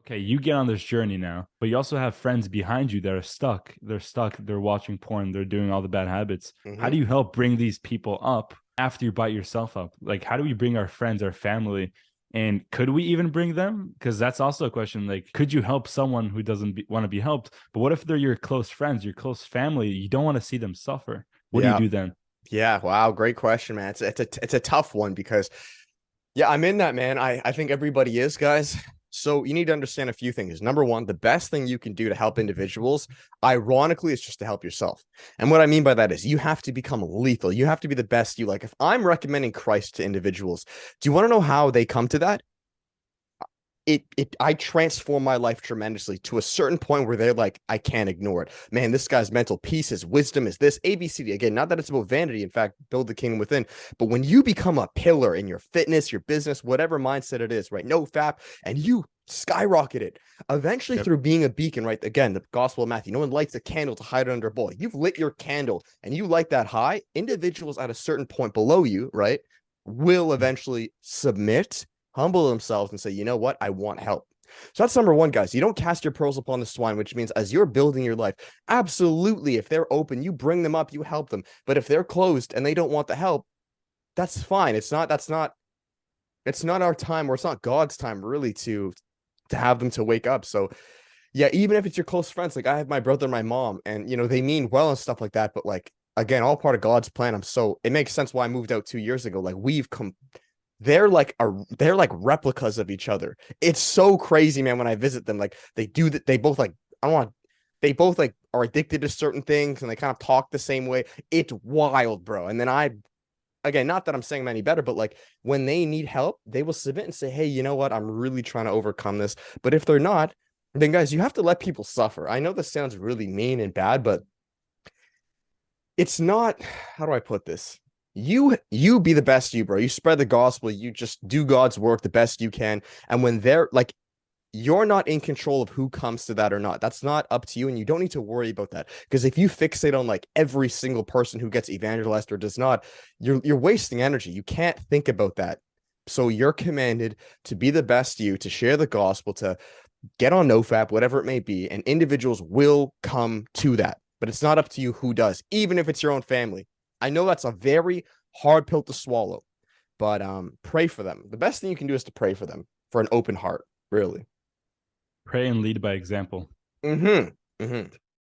okay, you get on this journey now, but you also have friends behind you that are stuck. They're stuck. They're watching porn. They're doing all the bad habits. How Hmm. do you help bring these people up after you bite yourself up? Like, how do we bring our friends, our family, and could we even bring them? Because that's also a question. Like, could you help someone who doesn't want to be helped? But what if they're your close friends, your close family? You don't want to see them suffer. What do you Yeah. do then? Yeah. Wow. Great question, man. It's a tough one because yeah, I'm in that, man. I think everybody is, guys. So you need to understand a few things. Number one, the best thing you can do to help individuals, ironically, is just to help yourself. And what I mean by that is you have to become lethal. You have to be the best you. Like if I'm recommending Christ to individuals, do you want to know how they come to that? I transform my life tremendously to a certain point where they're like, I can't ignore it. Man, this guy's mental peace, his wisdom is this, ABCD. Again, not that it's about vanity. In fact, build the kingdom within. But when you become a pillar in your fitness, your business, whatever mindset it is, right? No fap, and you skyrocket it. Eventually, Yep. through being a beacon, right? Again, the gospel of Matthew. No one lights a candle to hide it under a bowl. You've lit your candle and you light that high. Individuals at a certain point below you, right, will eventually submit, humble themselves, and say, you know what? I want help. So that's number one, guys. You don't cast your pearls upon the swine, which means as you're building your life, absolutely, if they're open, you bring them up, you help them. But if they're closed and they don't want the help, that's fine. It's not our time, or it's not God's time really to have them to wake up. So yeah, even if it's your close friends, like I have my brother and my mom, and they mean well and stuff like that, but like again, all part of God's plan. It makes sense why I moved out 2 years ago. Like we've come they're like replicas of each other. It's so crazy, man, when I visit them. Like they do that, they both like I don't want they both like are addicted to certain things and they kind of talk the same way. It's wild, bro. And then I again, not that I'm saying I'm any better, but like when they need help, they will submit and say, hey, you know what? I'm really trying to overcome this. But if they're not, then guys, you have to let people suffer. I know this sounds really mean and bad, but it's not, how do I put this? You be the best you, bro. You spread the gospel, you just do God's work the best you can. And when they're like, you're not in control of who comes to that or not. That's not up to you, and you don't need to worry about that. Because if you fixate on like every single person who gets evangelized or does not, you're wasting energy. You can't think about that. So you're commanded to be the best you, to share the gospel, to get on NoFap, whatever it may be, and individuals will come to that. But it's not up to you who does, even if it's your own family. I know that's a very hard pill to swallow, but pray for them. The best thing you can do is to pray for them for an open heart, really. Pray and lead by example. Mm-hmm. Mm-hmm.